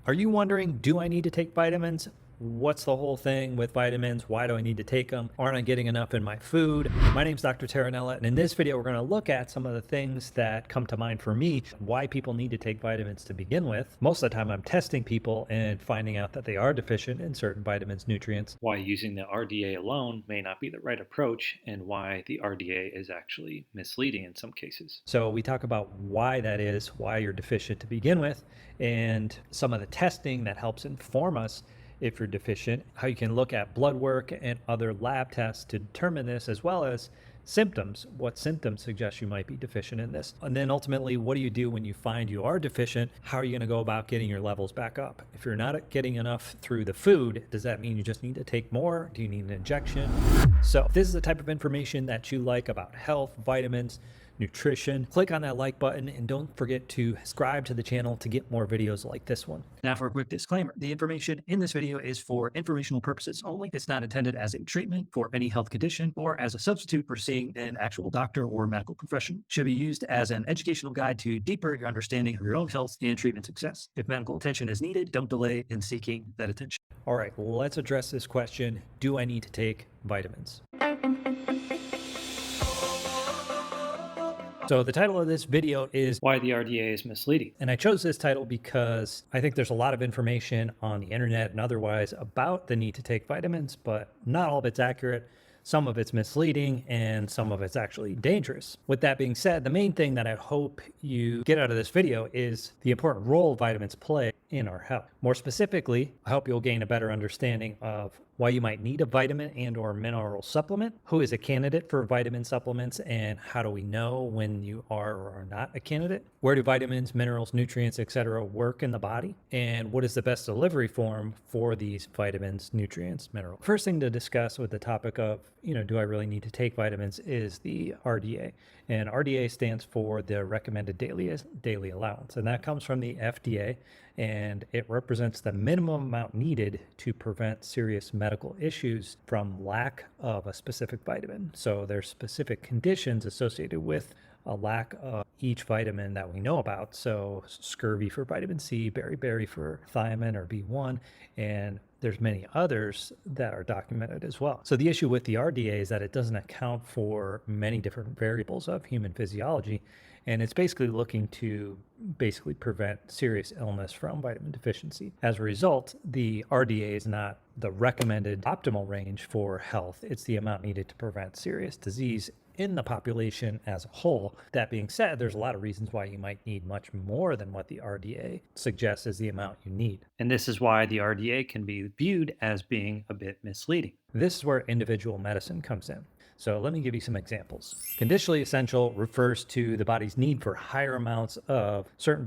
Are you wondering, do I need to take vitamins? What's the whole thing with vitamins? Why do I need to take them? Aren't I getting enough in my food? My name's Dr. Terranella, and in this video, we're going to look at some of the things that come to mind for me, why people need to take vitamins to begin with. Most of the time, I'm testing people and finding out that they are deficient in certain vitamins, nutrients, why using the RDA alone may not be the right approach, and why the RDA is actually misleading in some cases. So we talk about why that is, why you're deficient to begin with, and some of the testing that helps inform us if you're deficient, how you can look at blood work and other lab tests to determine this, as well as symptoms, what symptoms suggest you might be deficient in this. And then ultimately, what do you do when you find you are deficient? How are you going to go about getting your levels back up? If you're not getting enough through the food, does that mean you just need to take more? Do you need an injection? So if this is the type of information that you like about health, vitamins, nutrition, click on that like button and don't forget to subscribe to the channel to get more videos like this one. Now for a quick disclaimer, the information in this video is for informational purposes only. It's not intended as a treatment for any health condition or as a substitute for seeing an actual doctor or medical professional. It should be used as an educational guide to deeper your understanding of your own health and treatment success. If medical attention is needed, don't delay in seeking that attention. All right, let's address this question. Do I need to take vitamins? So the title of this video is Why the RDA is Misleading. And I chose this title because I think there's a lot of information on the internet and otherwise about the need to take vitamins, but not all of it's accurate. Some of it's misleading and some of it's actually dangerous. With that being said, the main thing that I hope you get out of this video is the important role vitamins play in our health. More specifically, I hope you'll gain a better understanding of why you might need a vitamin and or mineral supplement, who is a candidate for vitamin supplements, and how do we know when you are or are not a candidate? Where do vitamins, minerals, nutrients, etc. work in the body? And what is the best delivery form for these vitamins, nutrients, minerals? First thing to discuss with the topic of, do I really need to take vitamins is the RDA. And RDA stands for the recommended daily allowance. And that comes from the FDA, and it represents the minimum amount needed to prevent serious medical issues from lack of a specific vitamin. So there's specific conditions associated with a lack of each vitamin that we know about. So scurvy for vitamin C, beriberi for thiamine or B1, and there's many others that are documented as well. So the issue with the RDA is that it doesn't account for many different variables of human physiology, and it's basically looking to prevent serious illness from vitamin deficiency. As a result, the RDA is not the recommended optimal range for health. It's the amount needed to prevent serious disease in the population as a whole. That being said, there's a lot of reasons why you might need much more than what the RDA suggests is the amount you need. And this is why the RDA can be viewed as being a bit misleading. This is where individual medicine comes in. So let me give you some examples. Conditionally essential refers to the body's need for higher amounts of certain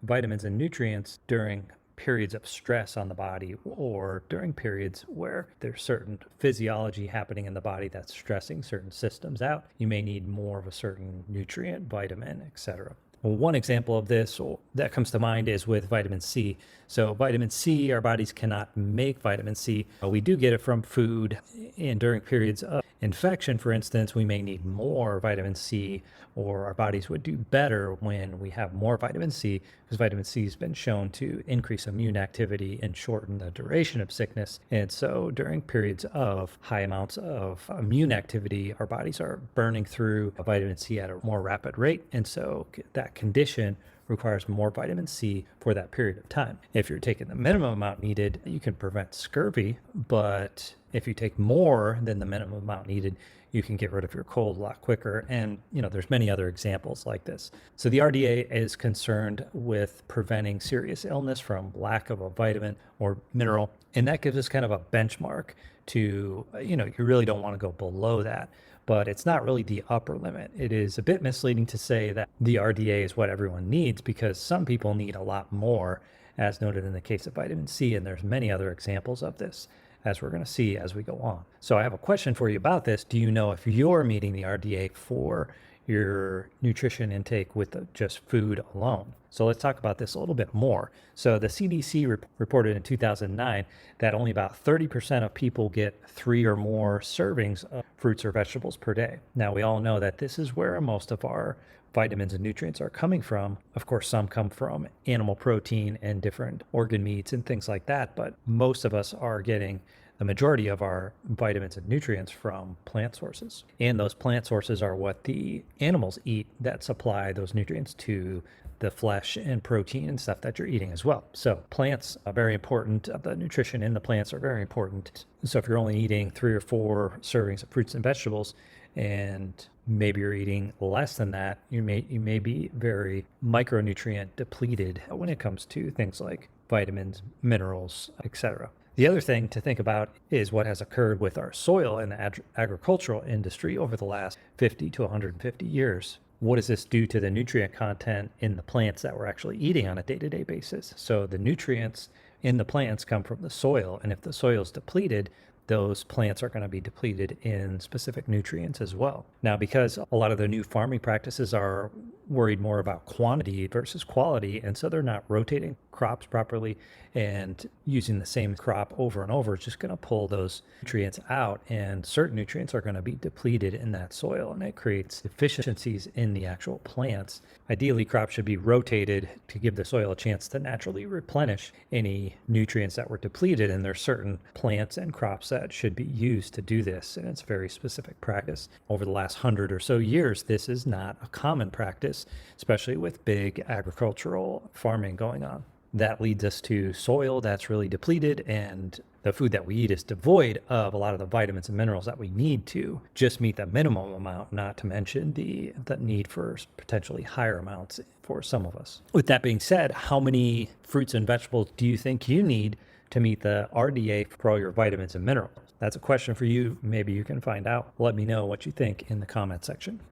vitamins and nutrients during periods of stress on the body or during periods where there's certain physiology happening in the body that's stressing certain systems out. You may need more of a certain nutrient, vitamin, etc. Well, one example of this that comes to mind is with vitamin C. So vitamin C, our bodies cannot make vitamin C. We do get it from food, and during periods of infection, for instance, we may need more vitamin C, or our bodies would do better when we have more vitamin C, because vitamin C has been shown to increase immune activity and shorten the duration of sickness. And so during periods of high amounts of immune activity, our bodies are burning through vitamin C at a more rapid rate. And so that condition requires more vitamin C for that period of time. If you're taking the minimum amount needed, you can prevent scurvy, but if you take more than the minimum amount needed, you can get rid of your cold a lot quicker. And, there's many other examples like this. So the RDA is concerned with preventing serious illness from lack of a vitamin or mineral. And that gives us kind of a benchmark to, you really don't want to go below that. But it's not really the upper limit. It is a bit misleading to say that the RDA is what everyone needs, because some people need a lot more, as noted in the case of vitamin C, and there's many other examples of this, as we're going to see as we go on. So I have a question for you about this. Do you know if you're meeting the RDA for your nutrition intake with just food alone? So let's talk about this a little bit more. So the CDC reported in 2009 that only about 30% of people get 3 or more servings of fruits or vegetables per day. Now, we all know that this is where most of our vitamins and nutrients are coming from. Of course, some come from animal protein and different organ meats and things like that, but most of us are getting the majority of our vitamins and nutrients from plant sources. And those plant sources are what the animals eat that supply those nutrients to the flesh and protein and stuff that you're eating as well. So plants are very important. The nutrition in the plants are very important. So if you're only eating 3 or 4 servings of fruits and vegetables, and maybe you're eating less than that, you may be very micronutrient depleted when it comes to things like vitamins, minerals, etc. The other thing to think about is what has occurred with our soil and the agricultural industry over the last 50 to 150 years. What does this do to the nutrient content in the plants that we're actually eating on a day-to-day basis? So the nutrients in the plants come from the soil, and if the soil is depleted, those plants are going to be depleted in specific nutrients as well. Now, because a lot of the new farming practices are worried more about quantity versus quality, and so they're not rotating crops properly and using the same crop over and over, it's just going to pull those nutrients out, and certain nutrients are going to be depleted in that soil, and it creates deficiencies in the actual plants. Ideally, crops should be rotated to give the soil a chance to naturally replenish any nutrients that were depleted, and there's certain plants and crops that should be used to do this, and it's a very specific practice. Over the last 100 or so years, this is not a common practice, especially with big agricultural farming going on. That leads us to soil that's really depleted, and the food that we eat is devoid of a lot of the vitamins and minerals that we need to just meet the minimum amount, not to mention the need for potentially higher amounts for some of us. With that being said, how many fruits and vegetables do you think you need to meet the RDA for all your vitamins and minerals? That's a question for you. Maybe you can find out. Let me know what you think in the comment section.